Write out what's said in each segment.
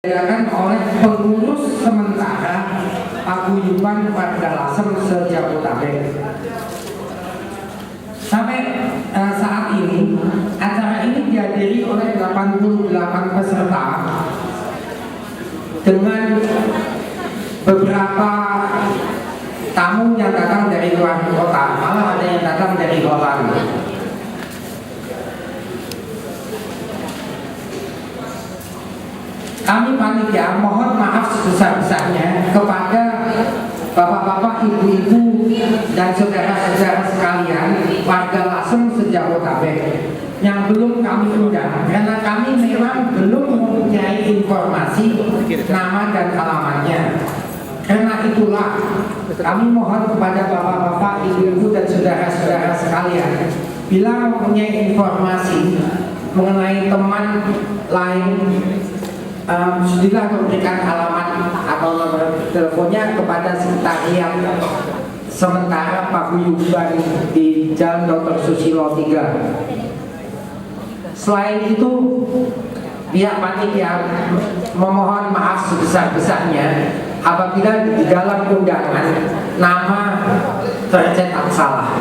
diadakan oleh pengurus sementara Paguyuban Warga Lasem se-Jabotabek. Sampai saat ini acara ini dihadiri oleh 88 peserta dengan beberapa tamu yang datang dari luar kota, malah ada yang datang dari Holland. Kami panitia mohon maaf sebesar-besarnya kepada bapak-bapak, ibu-ibu, dan saudara-saudara sekalian warga Lasem se-Jabotabek yang belum kami undang, karena kami memang belum mempunyai informasi nama dan alamatnya. Karena itulah kami mohon kepada bapak-bapak, ibu-ibu, dan saudara-saudara sekalian, bila mempunyai informasi mengenai teman lain, sudah memberikan alamat atau nomor teleponnya kepada sekretariat sementara Paguyuban di Jalan Dr. Susilo 3. Selain itu, pihak panitia memohon maaf sebesar-besarnya apabila di dalam undangan nama tercetak salah.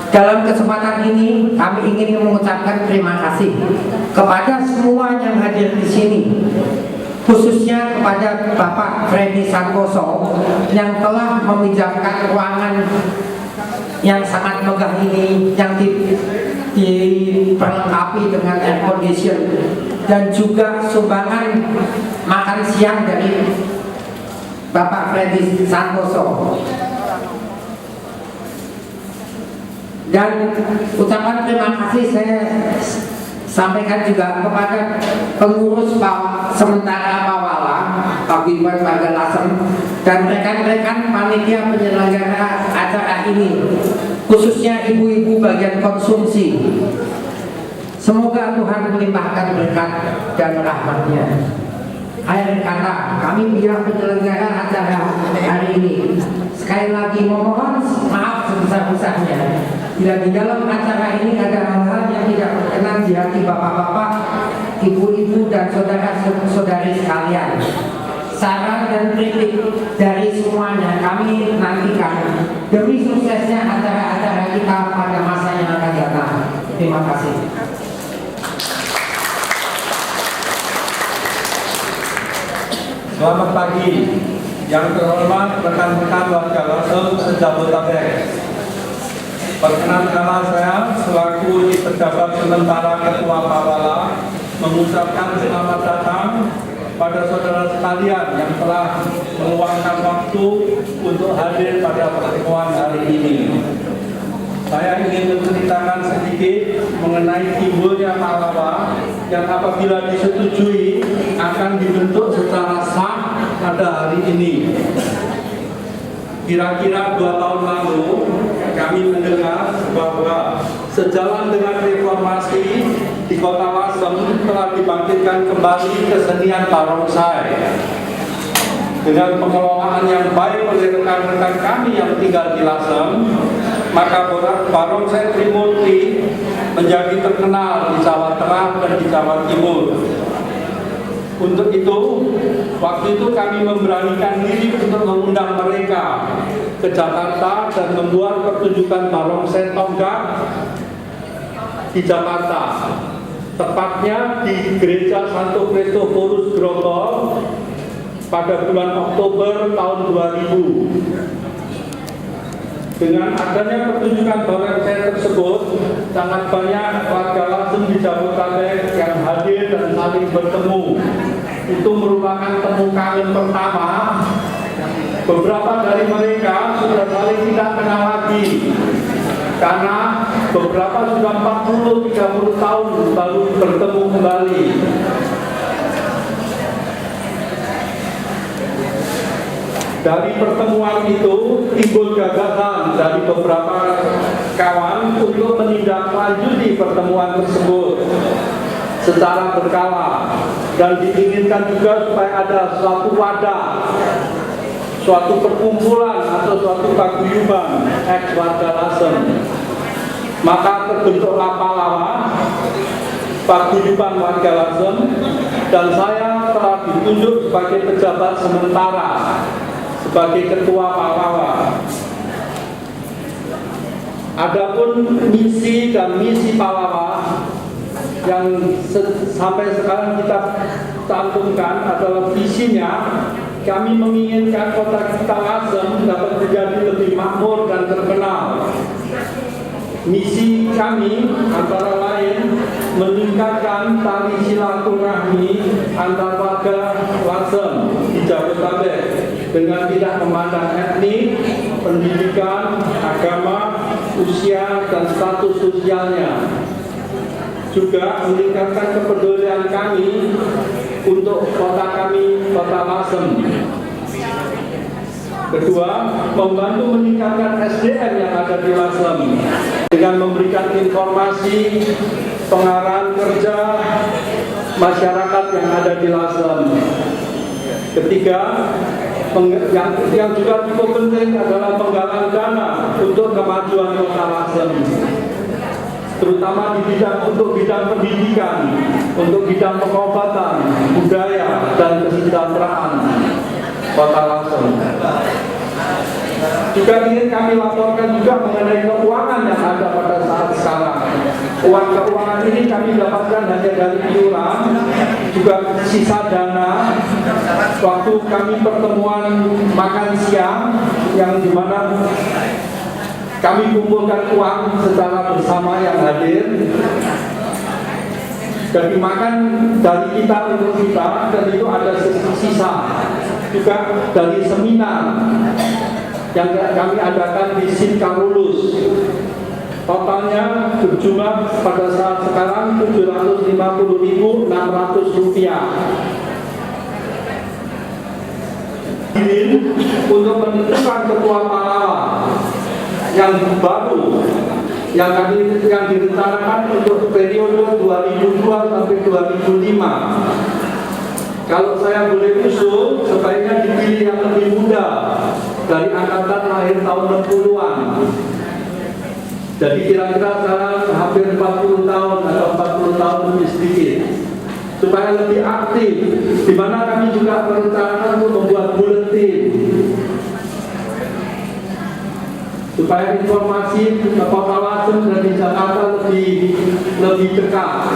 Dalam kesempatan ini kami ingin mengucapkan terima kasih kepada semua yang hadir di sini, khususnya kepada Bapak Freddy Santoso yang telah meminjamkan ruangan yang sangat megah ini, yang diperlengkapi dengan air condition, dan juga sumbangan makan siang dari Bapak Freddy Santoso. Dan ucapan terima kasih saya sampaikan juga kepada pengurus sementara Pawala Paguyuban Warga Lasem dan rekan-rekan panitia penyelenggara acara ini, khususnya ibu-ibu bagian konsumsi. Semoga Tuhan melimpahkan berkat dan rahmat-Nya. Akhir kata, kami pihak penyelenggara acara hari ini sekali lagi memohon maaf sebesar-besarnya bila di dalam acara ini ada hal-hal yang tidak berkenan di hati bapak-bapak, ibu-ibu, dan saudara-saudari sekalian. Saran dan kritik dari semuanya kami nantikan demi suksesnya acara-acara kita pada masa yang akan datang. Terima kasih. Selamat pagi, yang terhormat rekan-rekan warga Lasem se-Jabotabek. Perkenankanlah saya selaku pejabat sementara Ketua Pawala mengucapkan selamat datang pada saudara sekalian yang telah meluangkan waktu untuk hadir pada pertemuan hari ini. Saya ingin menceritakan sedikit mengenai timbulnya Pawala yang apabila disetujui akan dibentuk secara sah pada hari ini. Kira-kira 2 tahun lalu kami mendengar bahwa sejalan dengan reformasi di Kota Lasem telah dibangkitkan kembali kesenian barongsai. Dengan pengelolaan yang baik oleh rekan-rekan kami yang tinggal di Lasem, maka barongsai Trimurti menjadi terkenal di Jawa Tengah dan di Jawa Timur. Untuk itu, waktu itu kami memberanikan diri untuk mengundang mereka ke Jakarta dan membuat pertunjukan barongsai tonggak di Jakarta, tepatnya di Gereja Santo Kristoforus Grogol pada bulan Oktober tahun 2000. Dengan adanya pertunjukan barongsai tersebut, sangat banyak warga Lasem di Jabotabek yang hadir dan saling bertemu. Itu merupakan temu kangen pertama. Beberapa dari mereka sudah saling tidak kenal lagi, karena beberapa sudah 40-30 tahun baru bertemu kembali. Dari pertemuan itu timbul gagasan dari beberapa kawan untuk menindaklanjuti pertemuan tersebut secara berkala, dan diinginkan juga supaya ada suatu wadah, suatu perkumpulan atau suatu paguyuban ex warga Lasem. Maka terbentuklah Pawala Paguyuban Warga Lasem dan saya telah ditunjuk sebagai pejabat sementara sebagai ketua Pawawa. Adapun misi dan misi Pawawa yang sampai sekarang kita cantumkan adalah visinya. Kami menginginkan kota kita Lasem dapat menjadi lebih makmur dan terkenal. Misi kami antara lain meningkatkan tali silaturahmi antar warga Lasem di Jabodetabek dengan tidak memandang etnik, pendidikan, agama, usia, dan status sosialnya. Juga meningkatkan kepedulian kami untuk kota kami, kota Lasem. Kedua, membantu meningkatkan SDM yang ada di Lasem dengan memberikan informasi pengarahan kerja masyarakat yang ada di Lasem. Ketiga, yang juga cukup penting adalah penggalangan dana untuk kemajuan kota Lasem, terutama di untuk bidang pendidikan, untuk bidang pengobatan, budaya, dan kesejahteraan kota Lasem. Juga ingin kami laporkan juga mengenai keuangan yang ada pada saat sekarang. Keuangan ini kami dapatkan hanya dari iuran, juga sisa dana waktu kami pertemuan makan siang yang dimana kami kumpulkan uang secara bersama yang hadir. Dan dimakan dari kita untuk kita, dan itu ada sisa juga dari seminar yang kami adakan di Sinkarulus. Totalnya berjumlah pada saat sekarang Rp750.600. Ini untuk menentukan ketua Pawawa yang baru yang direncanakan untuk periode 2002 sampai 2005. Kalau saya boleh usul, sebaiknya dipilih yang lebih muda dari angkatan lahir tahun 60-an. Jadi kira-kira sekarang hampir 40 tahun atau 40 tahun lebih sedikit, supaya lebih aktif. Di mana kami juga berencana untuk membuat buletin supaya informasi ke Kota Lasem dan di Jakarta lebih dekat.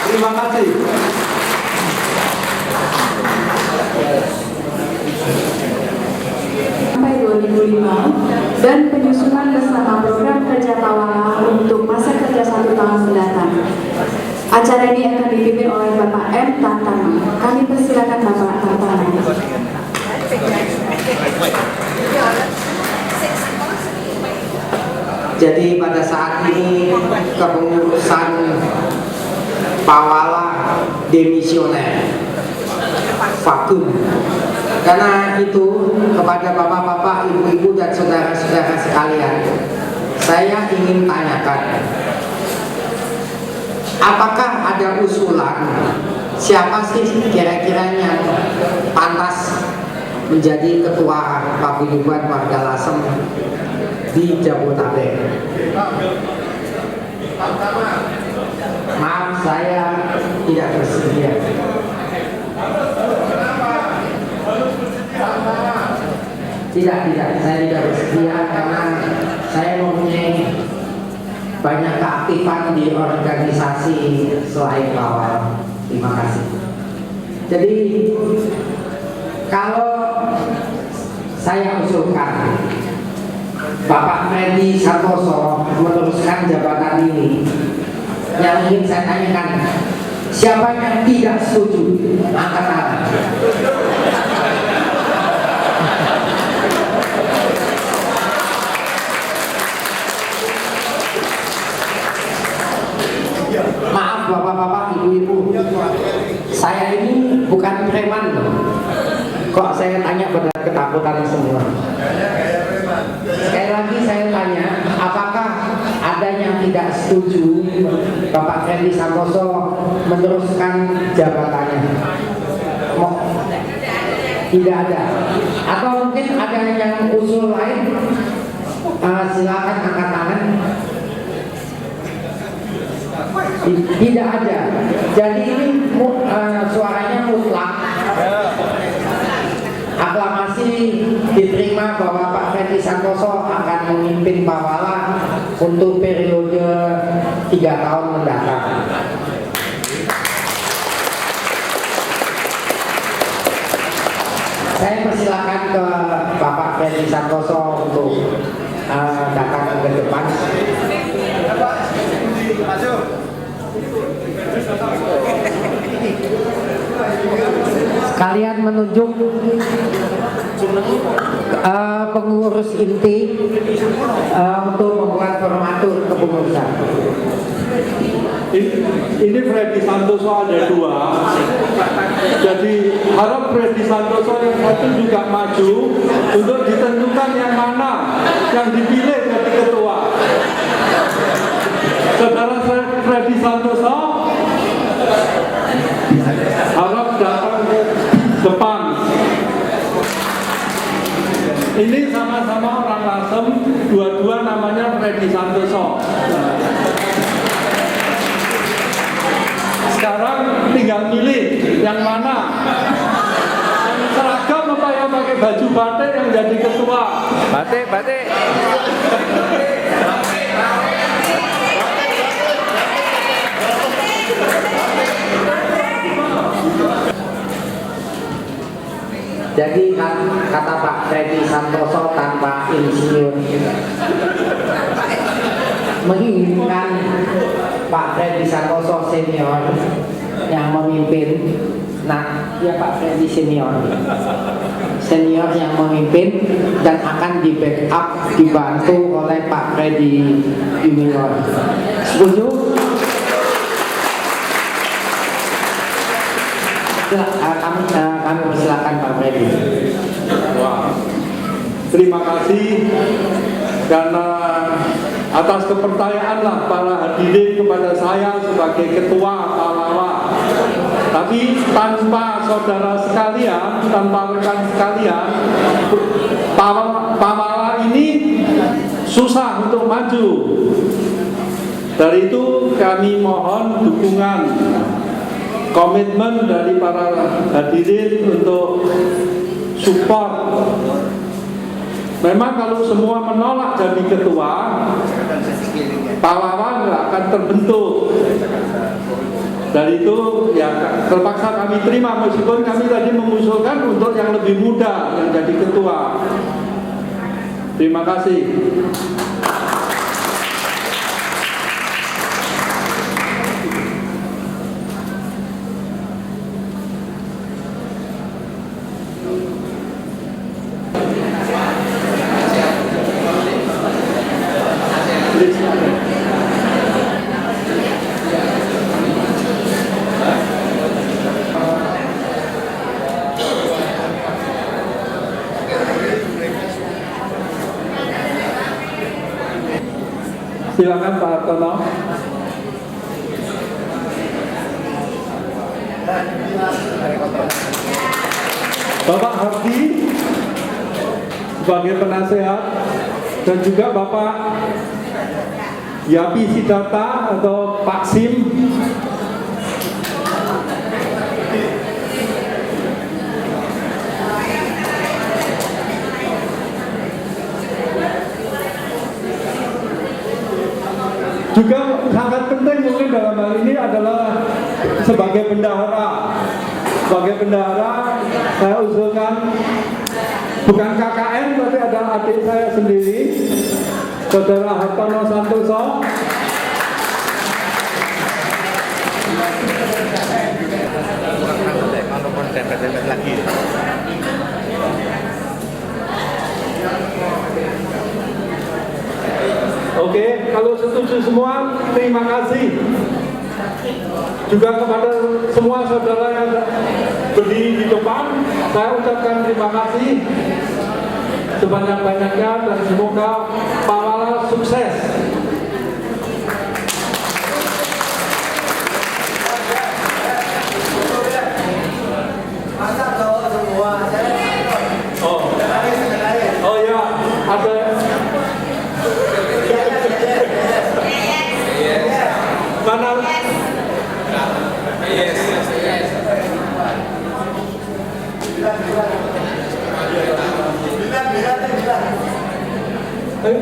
Terima kasih. Sampai 2005 dan penyusunan bersama program kerja Pawawa untuk masa kerja 1 tahun mendatang. Acara ini akan dipimpin oleh Bapak M. Tantama. Kami persilakan Bapak Tantama. Jadi pada saat ini kepengurusan Pawawa demisioner, vakum. Karena itu kepada bapak-bapak, ibu-ibu, dan saudara-saudara sekalian, saya ingin tanyakan, apakah ada usulan siapa sih kira-kira yang pantas menjadi ketua paguyuban warga Lasem di Jabodetabek? Maaf, saya tidak bersedia. Tidak, saya tidak bersedia karena saya mempunyai banyak keaktifan di organisasi selain Pawawa. Terima kasih. Jadi kalau saya usulkan Bapak Freddy Santoso meneruskan jabatan ini, yang ingin saya tanyakan, siapa yang tidak setuju? Angkat tangan. Maaf bapak-bapak, ibu-ibu, saya ini bukan preman loh. Kok saya tanya pada ketakutan semua. Sekali lagi saya tanya, apakah ada yang tidak setuju Bapak Freddy Santoso meneruskan jabatannya? Tidak ada. Atau mungkin ada yang usul lain? Silakan angkat tangan. Tidak ada. Jadi ini suaranya mutlak. Aklamasi diterima bahwa Pak Freddy Santoso akan memimpin Pawala untuk periode 3 tahun mendatang. Saya persilakan ke Bapak Freddy Santoso untuk datang ke depan. Sekalian menunjuk pengurus inti untuk membuat formatur kepengurusan. Ini Freddy Santoso ada 2. Jadi harap Freddy Santoso yang satu juga maju untuk ditentukan yang mana yang dipilih jadi ketua. Saudara Freddy Santoso harap datang ke depan. Ini sama-sama orang Lasem, dua-dua namanya Freddy Santoso. Sekarang tinggal milih yang mana. Yang seragam apa yang pakai baju batik yang jadi ketua? Batik. Jadi kata Pak Freddy Santoso tanpa insinyur menginginkan Pak Freddy Santoso senior yang memimpin. Nah, ya Pak Freddy senior yang memimpin dan akan di backup dibantu oleh Pak Freddy junior. Setuju? Kami persilakan Pak Freddy. Wah, terima kasih karena atas kepercayaanlah para hadirin kepada saya sebagai ketua Pawala. Tapi tanpa saudara sekalian, tanpa rekan sekalian, Pawala ini susah untuk maju. Dari itu kami mohon dukungan, komitmen dari para hadirin untuk support. Memang kalau semua menolak jadi ketua, Pawala nggak akan terbentuk. Dari itu ya terpaksa kami terima, meskipun kami tadi mengusulkan untuk yang lebih muda yang jadi ketua. Terima kasih. Silakan Pak Hartono. Bapak Hardi sebagai penasehat dan juga Bapak Yapi Sidarta atau Pak Sim. Juga sangat penting mungkin dalam hal ini adalah sebagai bendahara. Sebagai bendahara saya usulkan bukan KKN tapi ada adik saya sendiri, Saudara Hartono Santoso. lagi. Oke, kalau setuju semua, terima kasih. Juga kepada semua saudara yang berdiri di depan, saya ucapkan terima kasih sebanyak-banyaknya dan semoga Pawala sukses. Oh ya, ada. Mana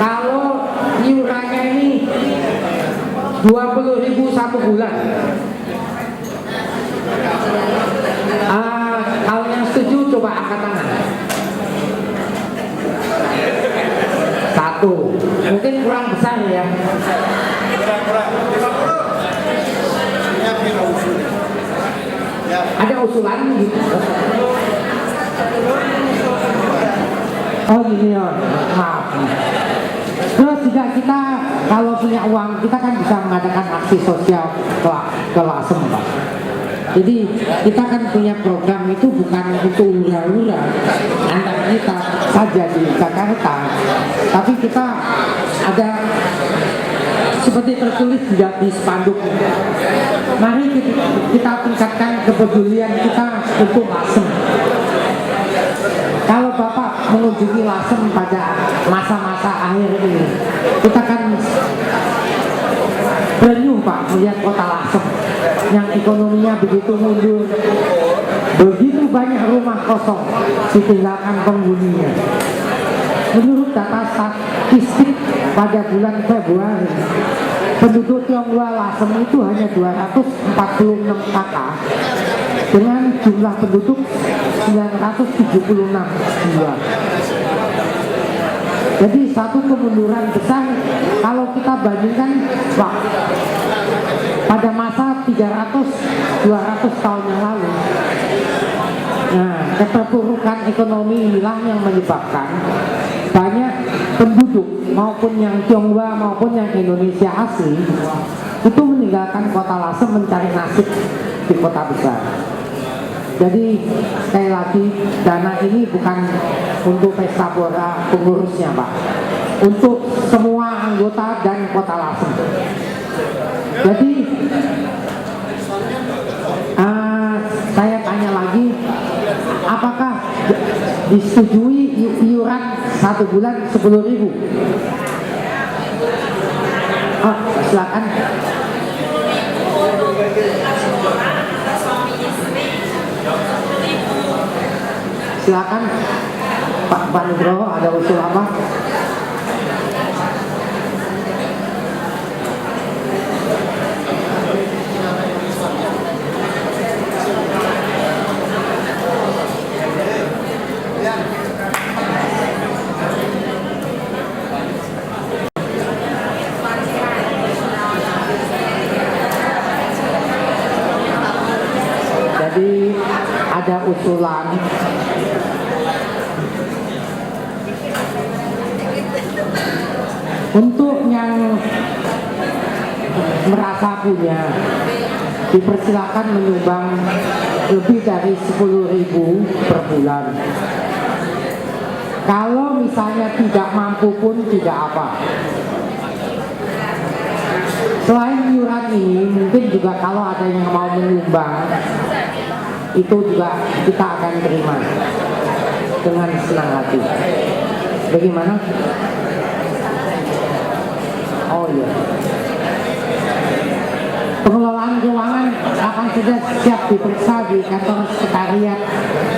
Kalau iurannya ini 20.000 satu bulan. Kalau yang setuju coba angkat tangan. Satu, mungkin kurang besar ya. Ada usulan gitu. Oh gini ya, maaf. Terus juga kita kalau punya uang kita kan bisa mengadakan aksi sosial ke Lasem, Pak. Jadi kita kan punya program itu bukan untuk hura-hura antar kita saja di Jakarta, tapi kita ada seperti tertulis di spanduk. Mari kita tingkatkan kepedulian kita untuk Lasem. Kalau Bapak mengunjungi Lasem pada masa-masa akhir ini, kita kan renyuh Pak melihat kota Lasem yang ekonominya begitu mundur, begitu banyak rumah kosong ditinggalkan penghuninya. Menurut data statistik pada bulan Februari, penduduk Tionghoa Lasem itu hanya 246 kakak dengan jumlah penduduk 976 jiwa. Jadi satu kemunduran besar kalau kita bandingkan Pak, pada masa 300-200 tahun yang lalu. Nah, keterpurukan ekonomi inilah yang menyebabkan banyak penduduk maupun yang Tionghoa maupun yang Indonesia asli itu meninggalkan kota Lasem mencari nasib di kota besar. Jadi sekali lagi dana ini bukan untuk pesta pora pengurusnya Pak, untuk semua anggota dan kota Lasem. Jadi saya tanya lagi, apakah disetujui iuran 1 bulan 10.000? Oh, silakan. Silakan Pak Nugroho, ada usul apa? Jadi ada usulan untuk yang merasa punya dipersilakan menyumbang lebih dari 10.000 per bulan. Kalau misalnya tidak mampu pun tidak apa. Selain iuran ini, mungkin juga kalau ada yang mau menyumbang, itu juga kita akan terima dengan senang hati. Bagaimana? Oh iya. Pengelolaan keuangan akan sudah siap diperiksa di kantor sekretariat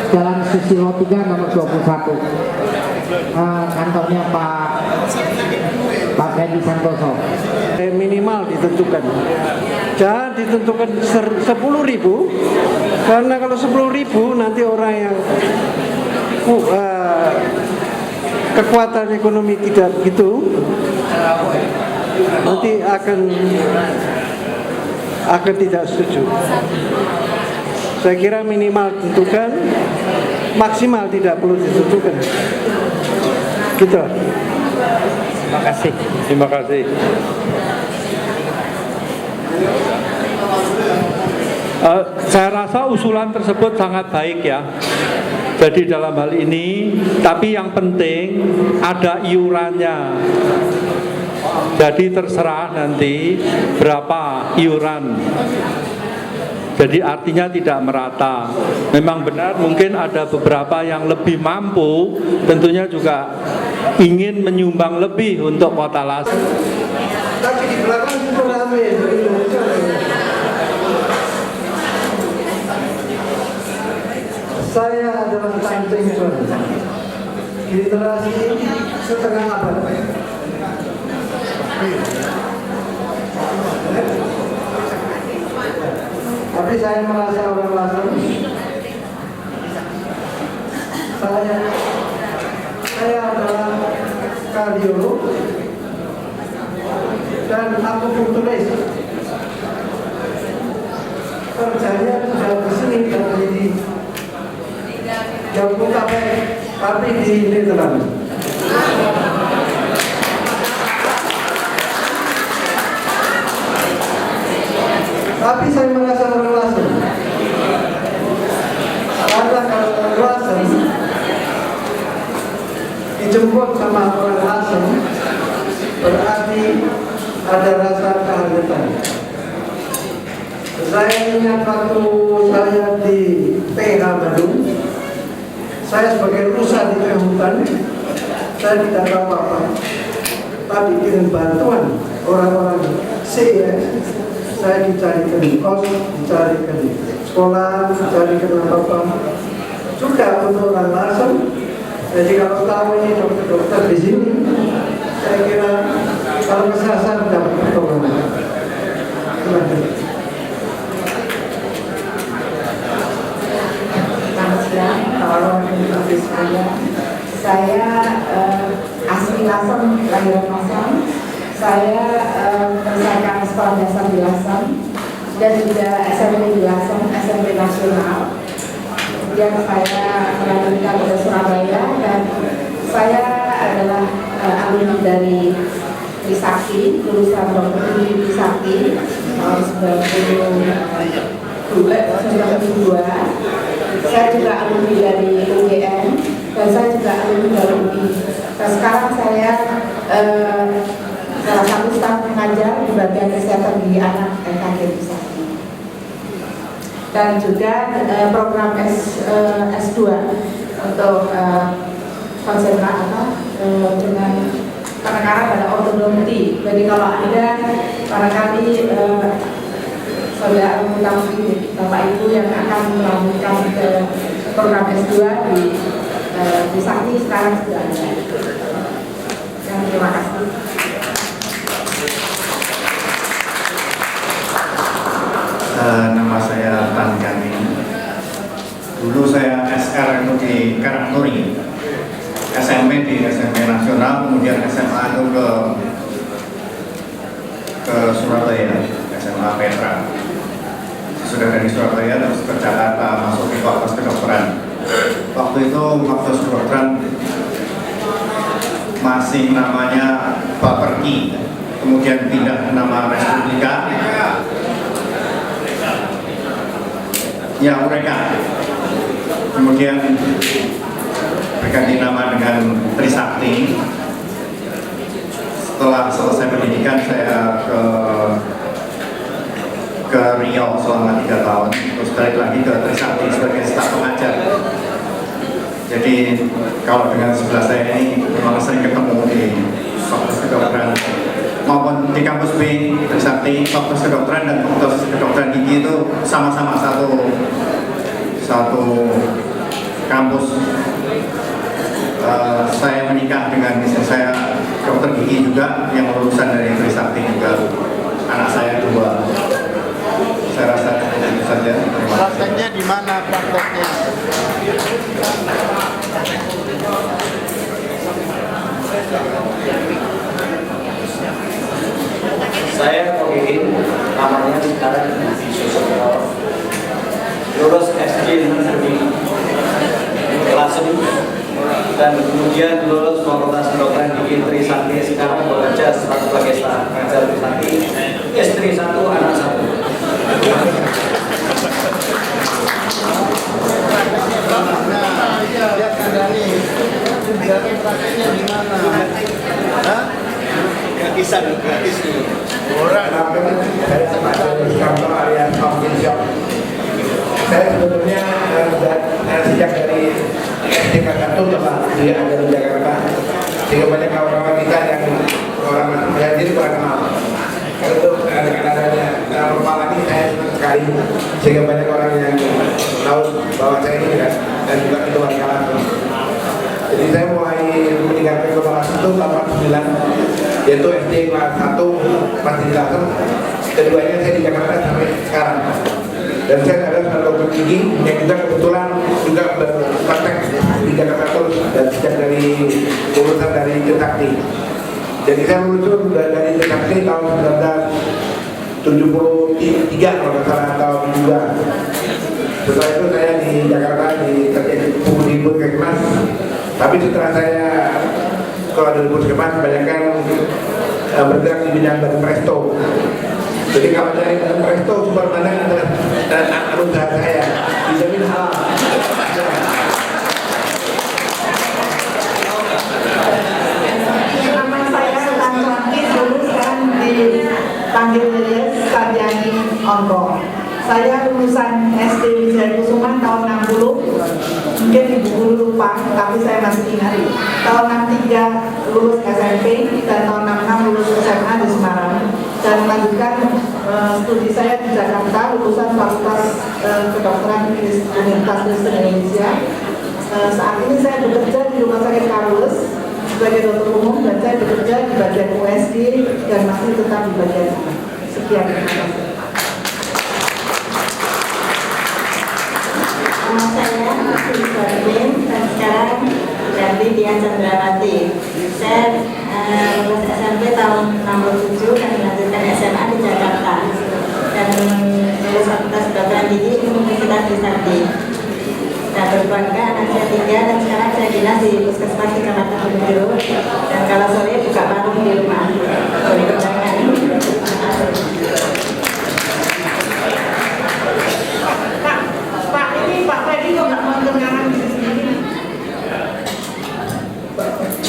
Jalan Susilo 3 nomor 21. Kantornya Pak Fendi Santoso. Minimal ditentukan, jangan ditentukan 10.000, karena kalau 10.000 nanti orang yang kekuatan ekonomi tidak gitu nanti akan tidak setuju. Saya kira minimal tentukan, maksimal tidak perlu ditentukan. Gitu. Terima kasih. Saya rasa usulan tersebut sangat baik ya. Jadi dalam hal ini, tapi yang penting ada iurannya. Jadi terserah nanti berapa iuran. Jadi artinya tidak merata. Memang benar mungkin ada beberapa yang lebih mampu, tentunya juga ingin menyumbang lebih untuk kota Lasem. Tapi di belakang itu ramai. Saya adalah Tanjung generasi setengah abad. Tapi saya merasa orang Lasem. Saya adalah kardiolog dan akupunkturis. Kerjanya sudah di sini dan di Jabodetabek, tapi di Nederland. telepon sama orang asing berarti ada rasa kehangatan. Saya ingat waktu saya di PH Bandung, saya sebagai rusa di tengah hutan, saya tidak tahu apa-apa, tapi dengan bantuan orang-orang CS, saya dicarikan kos, dicarikan sekolah, dicarikan apa-apa. Juga untuk orang Lasem, jadi kalau tahu ini dokter di sini, saya kira kalau kesasar dapat pertolongan. Selamat siang, orang Indonesia sekalian. Saya asli Lasem, lahiran Lasem. Saya menyelesaikan sekolah dasar di Lasem dan juga SMP di Lasem, SMP nasional. Kemudian saya melanjutkan ke Surabaya dan saya adalah alumni dari Trisakti, lulusan Dr. Trisakti tahun 1992. Saya juga alumni dari UGM dan saya juga alumni dari UI. Dan sekarang saya salah satu staf pengajar di bagian kesehatan gigi anak FKG Trisakti. Dan juga program S2 untuk konsentrasi dengan penekanan pada ortodonti. Jadi kalau Anda barangkali saudara mengetahui Bapak Ibu yang akan melanjutkan ke program S2 di Sakti sekarang sudah ada. Dan terima kasih. Nama saya Tan Gamin. Dulu saya SR itu di Karangturi, SMP di SMP Nasional, kemudian SMA itu ke Surabaya, SMA Petra. Sudah dari Surabaya terus ke Jakarta, masuk di fakultas kedokteran. Waktu itu fakultas kedokteran masih namanya Baperki, kemudian pindah nama Respublika. Ya, mereka kemudian berganti nama dengan Trisakti. Setelah selesai pendidikan saya ke Riau selama 3 tahun, terus balik lagi ke Trisakti sebagai staf pengajar. Jadi kalau dengan sebelah saya ini memang sering ketemu di fakultas kedokteran maupun di kampus B Trisakti. Fakultas kedokteran dan fakultas kedokteran gigi itu sama-sama satu kampus. Saya menikah dengan istri saya dokter gigi juga yang lulusan dari Trisakti juga. Anak saya 2. Saya rasa itu saja. Prakteknya di mana prakteknya? Saya Kogiin, namanya sekarang Susukro, lulus SD Negeri Lasem dan kemudian lulus Fakultas Kedokteran Gigi Trisakti. Sekarang bekerja sebagai staf pengajar Trisakti, istri 1, anak 1. Lihat kandani, jadi prakteknya di mana? Hah? Gratisan, gratis dulu. Orang saya sempat di kantor area coffee shop. Saya sebetulnya sejak dari SD kelas 1 coba dia ada di Jakarta, sehingga banyak kawan-kawan kita yang orang yang jadi kurang kenal. Kalau itu adanya normal lagi saya senang sekali, sehingga banyak orang yang tahu bahwa saya ini dan juga itu warga Lampung. Jadi saya mulai meninggalkan kelas 1 tahun 9, yaitu SD kelas 1 masih di Lasem. Keduanya saya di Jakarta sampai sekarang. Dan saya adalah dokter gigi yang juga kebetulan juga berpraktek di Jakarta terus dan sejak dari lulusan dari Trisakti. Jadi saya lulus dari Trisakti tahun 1973 kalau nggak salah tahun juga. Setelah itu saya di Jakarta di Puskesmas. Tapi setelah saya kalau di Puskesmas kebanyakan bergerak di bidang dari presto. Jadi kalau dari presto sumber dana adalah usaha saya dijamin halal. lupa, tapi saya masih ingat. Tahun 63 lulus SMP dan tahun 66 lulus SMA di Semarang dan melanjutkan studi saya di Jakarta, lulusan Fakultas Kedokteran Universitas Kristen Indonesia. Saat ini saya bekerja di Rumah Sakit Carlos sebagai dokter umum dan saya bekerja di bagian USG dan masih tetap di bagian ini. Sekian, terima kasih. Saya Masih Berlin dan sekarang berarti Dian Chandrawati. Saya lulus SMP tahun 67 dan melanjutkan SMA di Jakarta dan lulus Fakultas Kedokteran Gigi Universitas Trisakti. Dan berkeluarga anak saya 3 dan sekarang saya dinas di Puskesmas Kecamatan Gunung dan kalau sore buka warung di rumah. Boleh kebanggaan. Pak, ini Pak Freddy kok nggak mau kenalan di sini?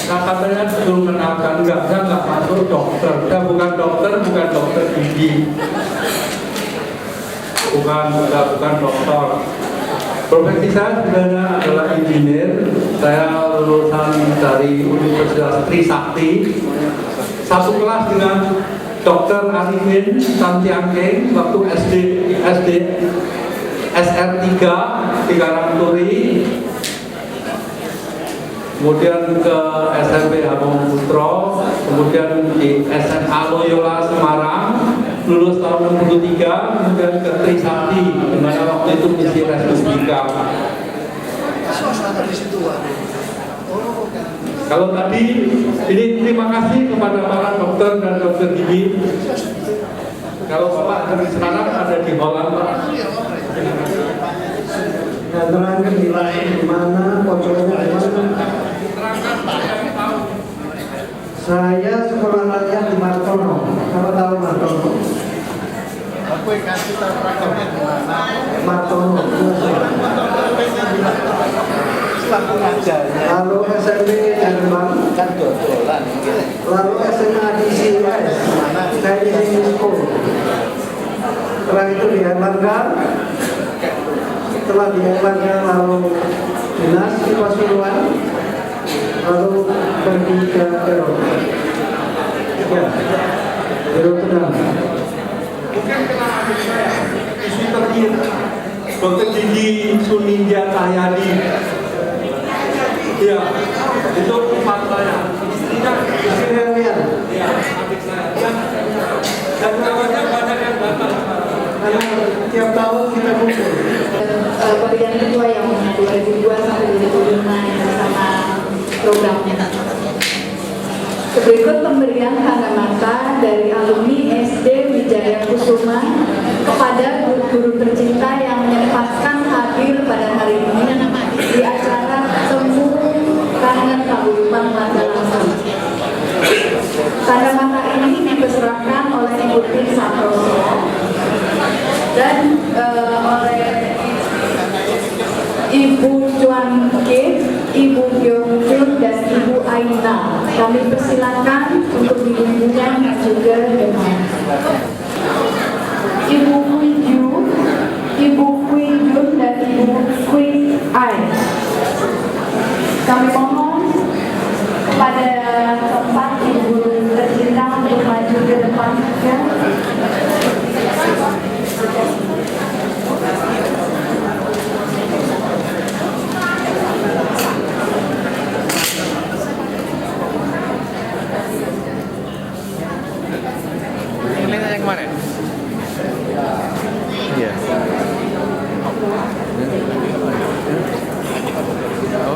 Nah, katanya belum kenalkan, saya nggak masuk dokter. Saya bukan dokter gigi. Bukan dokter. Profesi saya sebenarnya adalah engineer. Saya lulusan dari Universitas Trisakti. Satu kelas dengan Dr. Arifin Santiangking waktu SD SR3 di Karangturi. Kemudian ke SMP Hamengkubuwono, kemudian di SMA Loyola Semarang, lulus tahun 63, kemudian ke Trisakti, di mana waktu itu misi Respublika. Kalau tadi, ini terima kasih kepada para dokter dan dokter gigi. Kalau Bapak dari sekarang ada di Holland, Pak. Dan terangkan di mana bocornya di mana. Saya sekolah rakyat di Martono. Kalau tahu Martono? Aku yang kasih tahu rakyatnya di mana. Martono. Setelah pengajarnya. Lalu SMP Jerman. Kan dodolan. Lalu SMA di CIS. Saya di School. Setelah itu di Erlangga. Setelah di Erlangga lalu dinas di Pasuruan. Lalu pergi ke Eropa. Ya, Eropa. Mungkin kenal adik saya, istri tercinta, Dokter Gigi Suninja Cahyadi. Iya, itu tempat saya. Istrinya Lihat. iya, adik saya. Dan kawannya banyak yang datang. Karena tiap tahun kita kumpul. Pemilihan ketua yang 2002 sampai 2005 bersama programnya. Berikut pemberian tanda mata dari alumni SD Wijaya Kusuma kepada guru-guru tercinta yang menyempatkan hadir pada hari ini di acara Temu Kangen Paguyuban Warga Langsung. Tanda mata ini dipersembahkan oleh Ibu Tin Saproso dan oleh Ibu Chuan Kim, Ibu Byung dan Ibu Aina. Kami persilakan untuk dibubuhkan juga dengan Ibu Kui Jun dan Ibu Kui Ai. Kami mohon kepada keempat ibu tercinta untuk maju ke depan ya. Yang kemarin? Iya.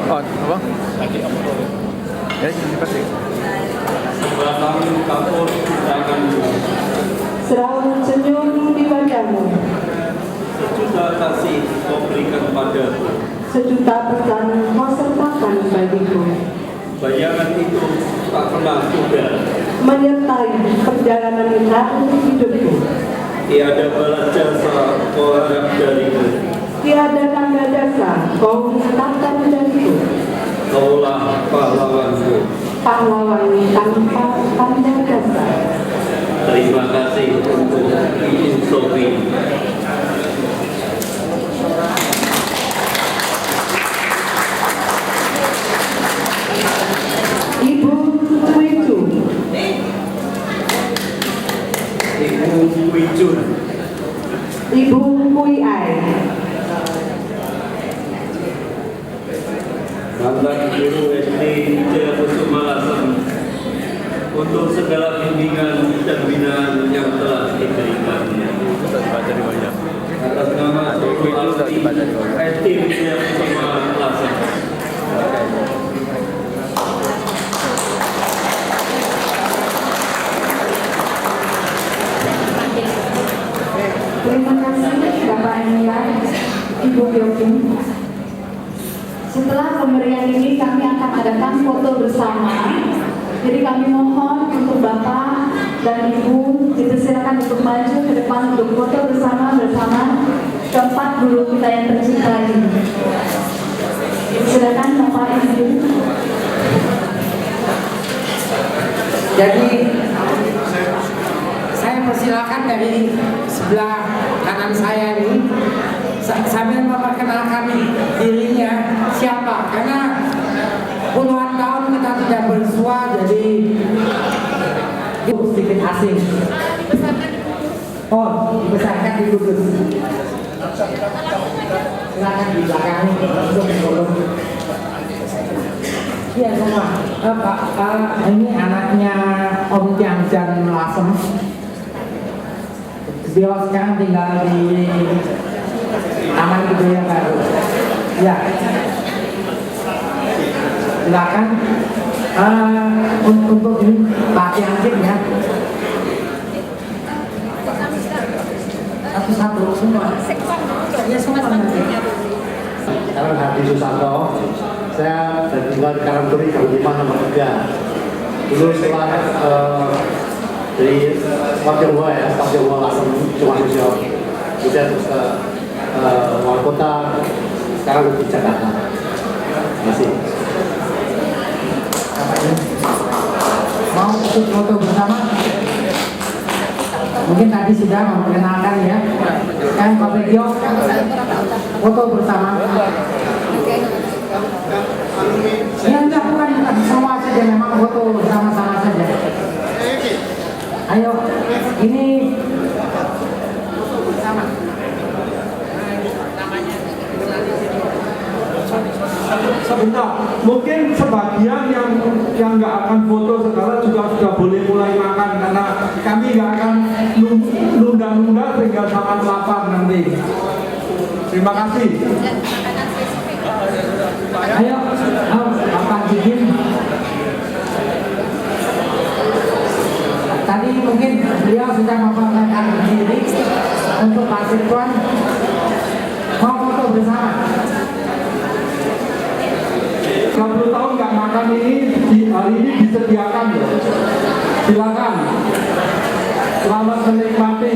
Oh, apa? Ya, ini pasti. Batang kapur akan Seraut senyum di wajahmu, sejuta kasih kau berikan padaku. sejuta pesan kau sertakan bagiku, Bayangan itu tak pernah pudar. menyertai perjalanan hidupku. Tiada balas jasa kau harap dariku. Tiada tanda jasa kau harapkan dariku. Kaulah pahlawanku. Pahlawan tanpa tanda jasa. Terima kasih untuk izin Sofi. Mantan Guru SD Jayakusuma Lasem untuk segala bimbingan dan binaan yang telah diberikannya. Atas nama Guru Alfi SD Jayakusuma Lasem. Terima kasih Bapak Emilia, Ibu Yogi. Setelah pemberian ini kami akan adakan foto bersama. Jadi kami mohon untuk Bapak dan Ibu dipersilakan untuk maju ke depan untuk foto bersama keempat guru kita yang tercinta ini. Silakan Bapak Ibu. Jadi saya persilakan dari sebelah kanan saya ini sambil memperkenalkan dirinya siapa, karena puluhan tahun kita tidak bersua, jadi itu sedikit asing. Oh, dibesarkan di Kudus. Silakan di belakang untuk kolom. Iya semua. Pak, ini anaknya Om Tiangjan Lasem. Beliau sekarang tinggal di Taman Budaya Baru. Ya, silakan untuk ini Pak Tiangjan ya. Satu-satu semua. Ya semua nanti. Sekarang Hadi Susanto, saya tinggal di Karangturi, Kabupaten nomor 3. Dulu setelah dari Pak Jawa ya, Pak Jawa Lasem cuma Indonesia, kemudian terus ke wali kota, sekarang di Jakarta. Terima kasih. Mau ikut foto bersama? Mungkin tadi sudah memperkenalkan ya. Kan Pak Begio, foto bersama. Ya enggak, bukan semua saja, memang foto bersama-sama saja. Ayo, ini foto bersama. Sebentar, mungkin sebagian yang nggak akan foto sekarang juga sudah boleh mulai makan, karena kami nggak akan nunda-nunda sehingga sangat lapar nanti. Terima kasih. Ayo, Bapak Jijin. Tadi mungkin beliau sudah memperkenalkan diri untuk Pak Sitwan. Mau foto bersama? 30 tahun nggak makan ini, hari ini disediakan ya. Silakan. Selamat menikmati.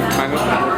manut.